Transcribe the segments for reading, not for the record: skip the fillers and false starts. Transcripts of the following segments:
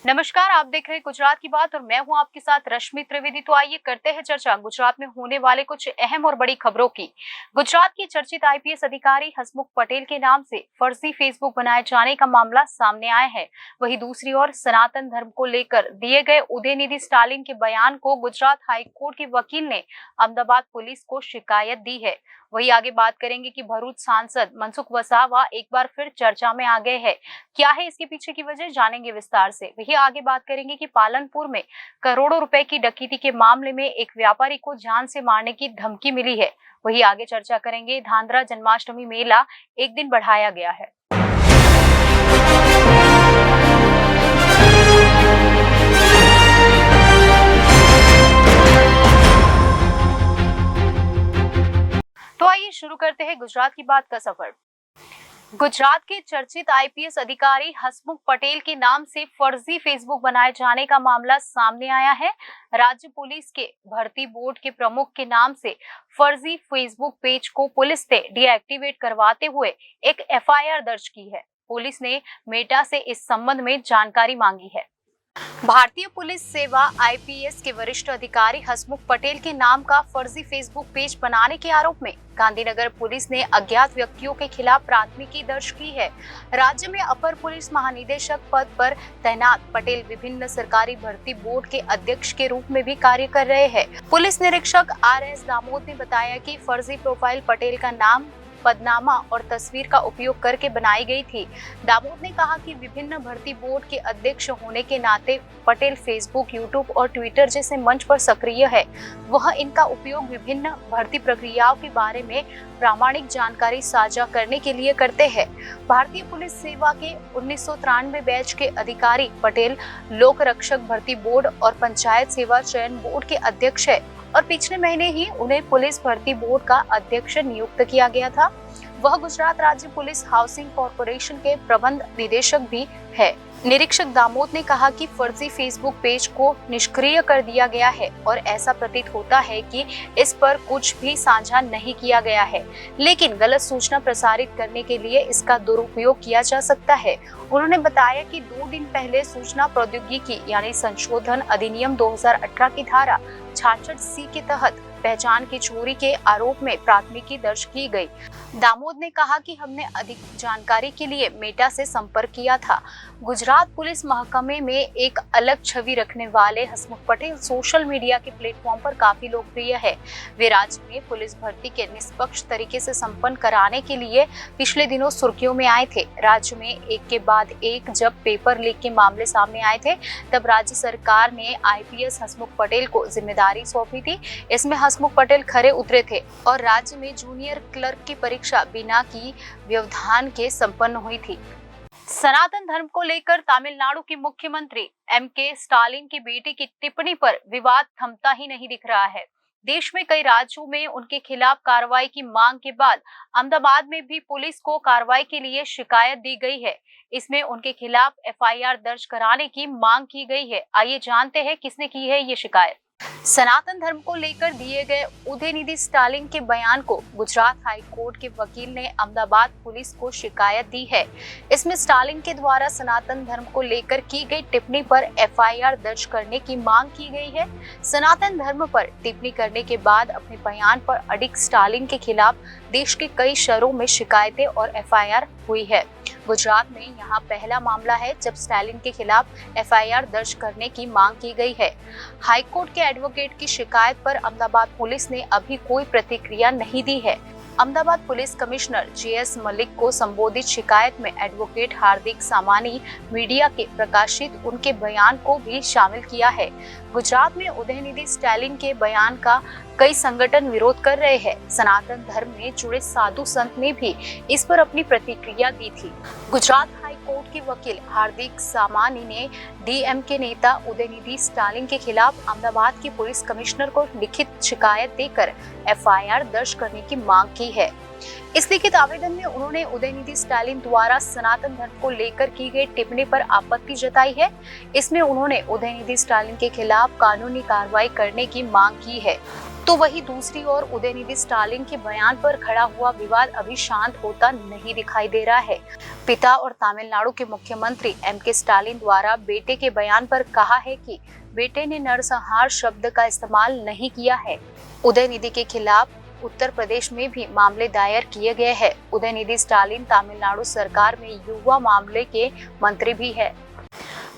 नमस्कार, आप देख रहे हैं गुजरात की बात और मैं हूं आपके साथ रश्मि त्रिवेदी। तो आइए करते हैं चर्चा गुजरात में होने वाले कुछ अहम और बड़ी खबरों की। गुजरात के चर्चित आईपीएस अधिकारी हसमुख पटेल के नाम से फर्जी फेसबुक बनाए जाने का मामला सामने आया है। वहीं दूसरी ओर सनातन धर्म को लेकर दिए गए उदयनिधि स्टालिन के बयान को गुजरात हाईकोर्ट के वकील ने अहमदाबाद पुलिस को शिकायत दी है। वही आगे बात करेंगे कि भरूच सांसद मनसुख वसावा एक बार फिर चर्चा में आ गए हैं। क्या है इसके पीछे की वजह, जानेंगे विस्तार से। वही आगे बात करेंगे कि पालनपुर में करोड़ों रुपए की डकैती के मामले में एक व्यापारी को जान से मारने की धमकी मिली है। वही आगे चर्चा करेंगे धांधरा जन्माष्टमी मेला एक दिन बढ़ाया गया है। तो आइए शुरू करते हैं गुजरात की बात का सफर। गुजरात के चर्चित आईपीएस अधिकारी हसमुख पटेल के नाम से फर्जी फेसबुक बनाए जाने का मामला सामने आया है। राज्य पुलिस के भर्ती बोर्ड के प्रमुख के नाम से फर्जी फेसबुक पेज को पुलिस ने डीएक्टिवेट करवाते हुए एक एफआईआर दर्ज की है। पुलिस ने मेटा से इस संबंध में जानकारी मांगी है। भारतीय पुलिस सेवा आईपीएस के वरिष्ठ अधिकारी हसमुख पटेल के नाम का फर्जी फेसबुक पेज बनाने के आरोप में गांधीनगर पुलिस ने अज्ञात व्यक्तियों के खिलाफ प्राथमिकी दर्ज की है। राज्य में अपर पुलिस महानिदेशक पद पर तैनात पटेल विभिन्न सरकारी भर्ती बोर्ड के अध्यक्ष के रूप में भी कार्य कर रहे हैं। पुलिस निरीक्षक आरएस दामोद ने बताया कि फर्जी प्रोफाइल पटेल का नाम, पदनामा और तस्वीर का उपयोग करके बनाई गई थी। दामोद ने कहा कि विभिन्न भर्ती बोर्ड के अध्यक्ष होने के नाते पटेल फेसबुक, यूट्यूब और ट्विटर जैसे मंच पर सक्रिय है। वह इनका उपयोग विभिन्न भर्ती प्रक्रियाओं के बारे में प्रामाणिक जानकारी साझा करने के लिए करते हैं। भारतीय पुलिस सेवा के 1993 बैच के अधिकारी पटेल लोक रक्षक भर्ती बोर्ड और पंचायत सेवा चयन बोर्ड के अध्यक्ष है और पिछले महीने ही उन्हें पुलिस भर्ती बोर्ड का अध्यक्ष नियुक्त किया गया था। वह गुजरात राज्य पुलिस हाउसिंग कॉर्पोरेशन के प्रबंध निदेशक भी है। निरीक्षक दामोद ने कहा कि फर्जी फेसबुक पेज को निष्क्रिय कर दिया गया है और ऐसा प्रतीत होता है कि इस पर कुछ भी साझा नहीं किया गया है, लेकिन गलत सूचना प्रसारित करने के लिए इसका दुरुपयोग किया जा सकता है। उन्होंने बताया कि 2 दिन पहले सूचना प्रौद्योगिकी यानी संशोधन अधिनियम 2018 की धारा 66C के तहत पहचान की चोरी के आरोप में प्राथमिकी दर्ज की गई। दामोद ने कहा कि हमने अधिक जानकारी के लिए मेटा से संपर्क किया था। गुजरात पुलिस महकमे में एक अलग छवि रखने वाले हसमुख पटेल सोशल मीडिया के प्लेटफॉर्म पर काफी लोकप्रिय है। वे राज्य में पुलिस भर्ती के निष्पक्ष तरीके से संपन्न कराने के लिए पिछले दिनों सुर्खियों में आए थे। राज्य में एक के बाद एक जब पेपर लीक के मामले सामने आए थे, तब राज्य सरकार ने आईपीएस हसमुख पटेल को जिम्मेदारी सौंपी थी। इसमें हसमुख पटेल खरे उतरे थे और राज्य में जूनियर क्लर्क की परीक्षा बिना की व्यवधान के संपन्न हुई थी। सनातन धर्म को लेकर तमिलनाडु के मुख्यमंत्री एमके स्टालिन की बेटी की टिप्पणी पर विवाद थमता ही नहीं दिख रहा है। देश में कई राज्यों में उनके खिलाफ कार्रवाई की मांग के बाद अहमदाबाद में भी पुलिस को कार्रवाई के लिए शिकायत दी गई है। इसमें उनके खिलाफ एफआईआर दर्ज कराने की मांग की गई है। आइए जानते हैं किसने की है ये शिकायत। सनातन धर्म को लेकर दिए गए उदयनिधि स्टालिन के बयान को गुजरात हाई कोर्ट के वकील ने अहमदाबाद पुलिस को शिकायत दी है। इसमें स्टालिन के द्वारा सनातन धर्म को लेकर की गई टिप्पणी पर एफआईआर दर्ज करने की मांग की गई है। सनातन धर्म पर टिप्पणी करने के बाद अपने बयान पर अडिग स्टालिन के खिलाफ देश के कई शहरों में शिकायतें और एफआईआर हुई है। गुजरात में यहां पहला मामला है जब स्टालिन के खिलाफ एफआईआर दर्ज करने की मांग की गई है। हाईकोर्ट के एडवोकेट की शिकायत पर अहमदाबाद पुलिस ने अभी कोई प्रतिक्रिया नहीं दी है। Ahmedabad police commissioner JS Malik को संबोधित शिकायत में एडवोकेट हार्दिक सामानी मीडिया के प्रकाशित उनके बयान को भी शामिल किया है। गुजरात में उदयनिधि स्टालिन के बयान का कई संगठन विरोध कर रहे हैं। सनातन धर्म में जुड़े साधु संत ने भी इस पर अपनी प्रतिक्रिया दी थी। गुजरात हाई कोर्ट के वकील हार्दिक सामानी ने डीएमके नेता उदयनिधि स्टालिन के खिलाफ अहमदाबाद के पुलिस कमिश्नर को लिखित शिकायत देकर एफआईआर दर्ज करने की मांग की है। इस लिखित आवेदन में उन्होंने उदयनिधि स्टालिन द्वारा सनातन धर्म को लेकर की गई टिप्पणी पर आपत्ति जताई है। इसमें उन्होंने उदयनिधि स्टालिन के खिलाफ कानूनी कार्रवाई करने की मांग की है। तो वहीं दूसरी ओर उदयनिधि स्टालिन के बयान पर खड़ा हुआ विवाद अभी शांत होता नहीं दिखाई दे रहा है। पिता और तमिलनाडु के मुख्यमंत्री एम.के. स्टालिन द्वारा बेटे के बयान पर कहा है कि बेटे ने नरसंहार शब्द का इस्तेमाल नहीं किया है। उदयनिधि के खिलाफ उत्तर प्रदेश में भी मामले दायर किए गए हैं। उदयनिधि स्टालिन तमिलनाडु सरकार में युवा मामले के मंत्री भी है।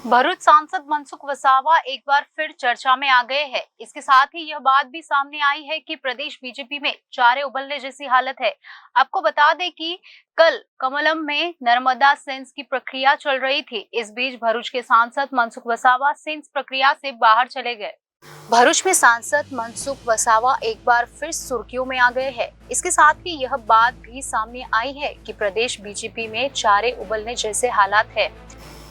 भरूच सांसद मनसुख वसावा एक बार फिर चर्चा में आ गए हैं। इसके साथ ही यह बात भी सामने आई है कि प्रदेश बीजेपी में चारे उबलने जैसी हालत है। आपको बता दें कि कल कमलम में नर्मदा सेंस की प्रक्रिया चल रही थी। इस बीच भरूच के सांसद मनसुख वसावा सेंस प्रक्रिया से बाहर चले गए। भरूच में सांसद मनसुख वसावा एक बार फिर सुर्खियों में आ गए हैं। इसके साथ ही यह बात भी सामने आई है कि प्रदेश बीजेपी में चारे उबलने जैसे हालात है।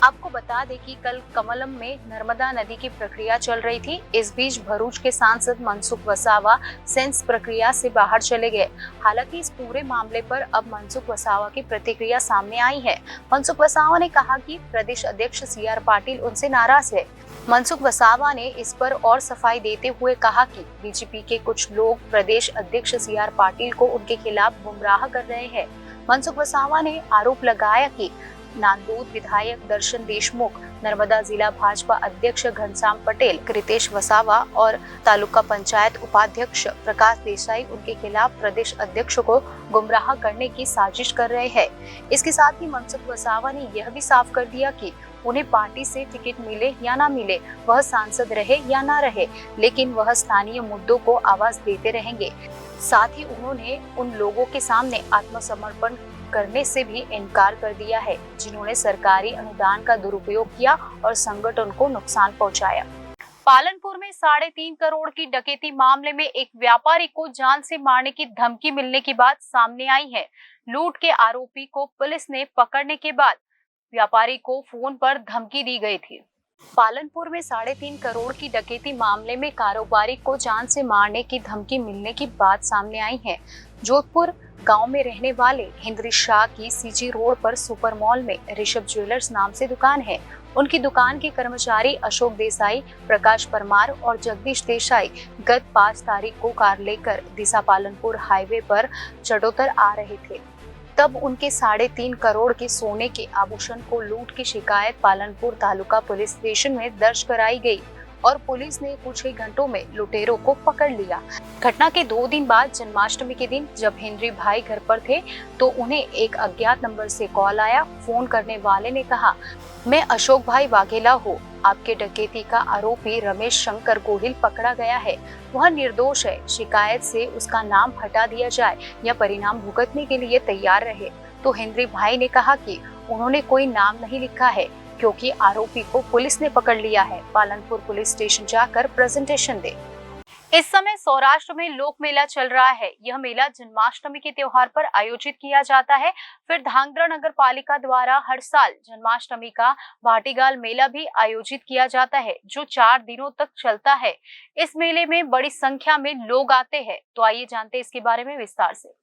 आपको बता दें कि कल कमलम में नर्मदा नदी की प्रक्रिया चल रही थी। इस बीच भरूच के सांसद मनसुख वसावा सेंस प्रक्रिया से बाहर चले गए। हालांकि इस पूरे मामले पर अब मनसुख वसावा की प्रतिक्रिया सामने आई है। मनसुख वसावा ने कहा कि प्रदेश अध्यक्ष सी.आर. पाटिल उनसे नाराज है। मनसुख वसावा ने इस पर और सफाई देते हुए कहा कि बीजेपी के कुछ लोग प्रदेश अध्यक्ष सी.आर. पाटिल को उनके खिलाफ गुमराह कर रहे हैं। मनसुख वसावा ने आरोप लगाया कि नांदोद विधायक दर्शन देशमुख, नर्मदा जिला भाजपा अध्यक्ष घनश्याम पटेल, कृतेश वसावा और तालुका पंचायत उपाध्यक्ष प्रकाश देसाई उनके खिलाफ प्रदेश अध्यक्ष को गुमराह करने की साजिश कर रहे हैं। इसके साथ ही मनसुख वसावा ने यह भी साफ कर दिया कि उन्हें पार्टी से टिकट मिले या ना मिले, वह सांसद रहे या ना रहे, लेकिन वह स्थानीय मुद्दों को आवाज देते रहेंगे। साथ ही उन्होंने उन लोगों के सामने आत्मसमर्पण करने से भी इनकार कर दिया है जिन्होंने सरकारी अनुदान का दुरुपयोग किया और संगठन को नुकसान पहुंचाया। पालनपुर में 3.5 करोड़ की डकैती मामले में एक व्यापारी को जान से मारने की धमकी मिलने की बात सामने आई है। लूट के आरोपी को पुलिस ने पकड़ने के बाद व्यापारी को फोन पर धमकी दी गई थी। पालनपुर में 3.5 करोड़ की डकैती मामले में कारोबारी को जान से मारने की धमकी मिलने की बात सामने आई है। जोधपुर गांव में रहने वाले हिंद्री शाह की सीजी रोड पर सुपर मॉल में ऋषभ ज्वेलर्स नाम से दुकान है। उनकी दुकान के कर्मचारी अशोक देसाई, प्रकाश परमार और जगदीश देसाई गत 5 तारीख को कार लेकर दिशा पालनपुर हाईवे पर चटोतर आ रहे थे। तब उनके 3.5 करोड़ के सोने के आभूषण को लूट की शिकायत पालनपुर तालुका पुलिस स्टेशन में दर्ज कराई गई और पुलिस ने कुछ ही घंटों में लुटेरों को पकड़ लिया। घटना के 2 दिन बाद जन्माष्टमी के दिन जब हेनरी भाई घर पर थे तो उन्हें एक अज्ञात नंबर से कॉल आया। फोन करने वाले ने कहा, मैं अशोक भाई वाघेला हूँ, आपके डकैती का आरोपी रमेश शंकर गोहिल पकड़ा गया है, वह निर्दोष है, शिकायत से उसका नाम हटा दिया जाए या परिणाम भुगतने के लिए तैयार रहे। तो हेनरी भाई ने कहा कि उन्होंने कोई नाम नहीं लिखा है क्योंकि आरोपी को पुलिस ने पकड़ लिया है, पालनपुर पुलिस स्टेशन जाकर प्रेजेंटेशन दे। इस समय सौराष्ट्र में लोक मेला चल रहा है। यह मेला जन्माष्टमी के त्योहार पर आयोजित किया जाता है। फिर धांगध्रा नगर पालिका द्वारा हर साल जन्माष्टमी का भाटीगाल मेला भी आयोजित किया जाता है जो 4 दिनों तक चलता है। इस मेले में बड़ी संख्या में लोग आते हैं। तो आइए जानते हैं इसके बारे में विस्तार से।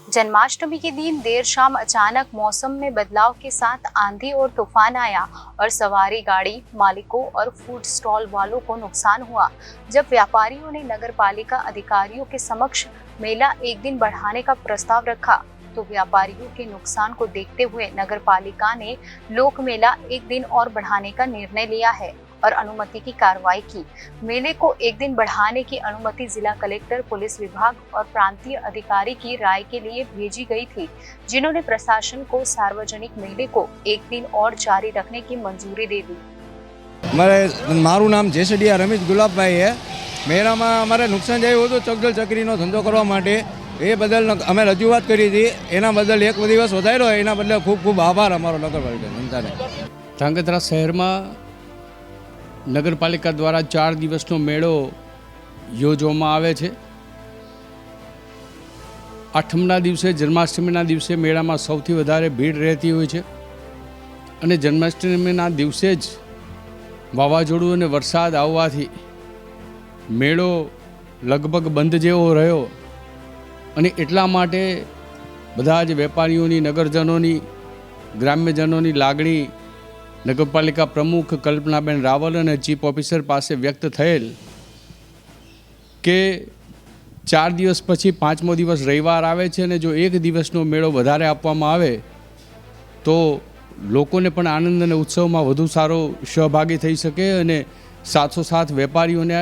जन्माष्टमी के दिन देर शाम अचानक मौसम में बदलाव के साथ आंधी और तूफान आया और सवारी गाड़ी मालिकों और फूड स्टॉल वालों को नुकसान हुआ। जब व्यापारियों ने नगर पालिका अधिकारियों के समक्ष मेला एक दिन बढ़ाने का प्रस्ताव रखा तो व्यापारियों के नुकसान को देखते हुए नगर पालिका ने लोक मेला एक दिन और बढ़ाने का निर्णय लिया है और अनुमति की कार्रवाई की। मेले को एक दिन बढ़ाने की अनुमति जिला कलेक्टर, पुलिस विभाग और प्रांतीय अधिकारी की राय के लिए भेजी गई थी, जिन्होंने प्रशासन को सार्वजनिक मेले को एक दिन और जारी रखने की मंजूरी दे दी। मारू नाम जेसडिया रमेश गुलाबभाई है। मेला में अमारे नुकसान जाए तो चकजल चक्रीनो धंधो करवा माटे ए बदल अमे रजूआत करी थी। एना बदल एक दिवस वधार्यो, एना बदले खूब खूब आभार अमारो नगरपालिका जनताने। ધાંગધ્રા શહેરમાં નગરપાલિકા દ્વારા 4 દિવસનો મેળો યોજવામાં આવે છે। આઠમના દિવસે જન્માષ્ટમીના દિવસે મેળામાં સૌથી વધારે ભીડ રહેતી હોય છે અને જન્માષ્ટમીના દિવસે જ વાવાઝોડું અને વરસાદ આવવાથી મેળો લગભગ બંધ જેવો રહ્યો અને એટલા માટે બધા જ વેપારીઓની, નગરજનોની, ગ્રામ્યજનોની લાગણી નગરપાલિકા પ્રમુખ કલ્પનાબેન રાવલ અને ચીફ ઓફિસર પાસે વ્યક્ત થયેલ કે 4 દિવસ પછી 5મો દિવસ રવિવાર આવે છે અને જો એક દિવસનો મેળો વધારે આપવામાં આવે તો લોકોને પણ આનંદ અને ઉત્સવમાં વધુ સારો સહભાગી થઈ શકે અને સાથોસાથ વેપારીઓને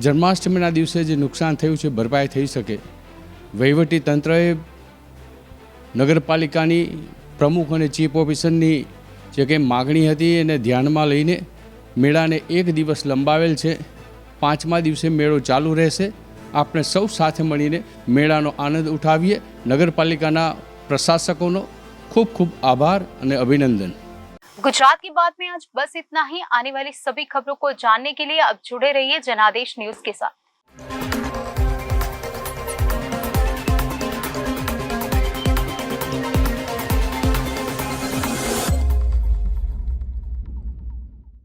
જન્માષ્ટમીના દિવસે જે નુકસાન થયું છે ભરપાઈ થઈ શકે. વહીવટી તંત્રએ નગરપાલિકાની પ્રમુખ અને ચીફ ઓફિસરની જે કંઈ માગણી હતી એને ધ્યાનમાં લઈને મેળાને એક દિવસ લંબાવેલ છે. 5મા દિવસે મેળો ચાલુ રહેશે. આપણે સૌ સાથે મળીને મેળાનો આનંદ ઉઠાવીએ. નગરપાલિકાના प्रशासकों खूब खूब आभार और अभिनंदन. गुजरात की बात में आज बस इतना ही. आने वाली सभी खबरों को जानने के लिए अब जुड़े रहिए जनादेश न्यूज के साथ.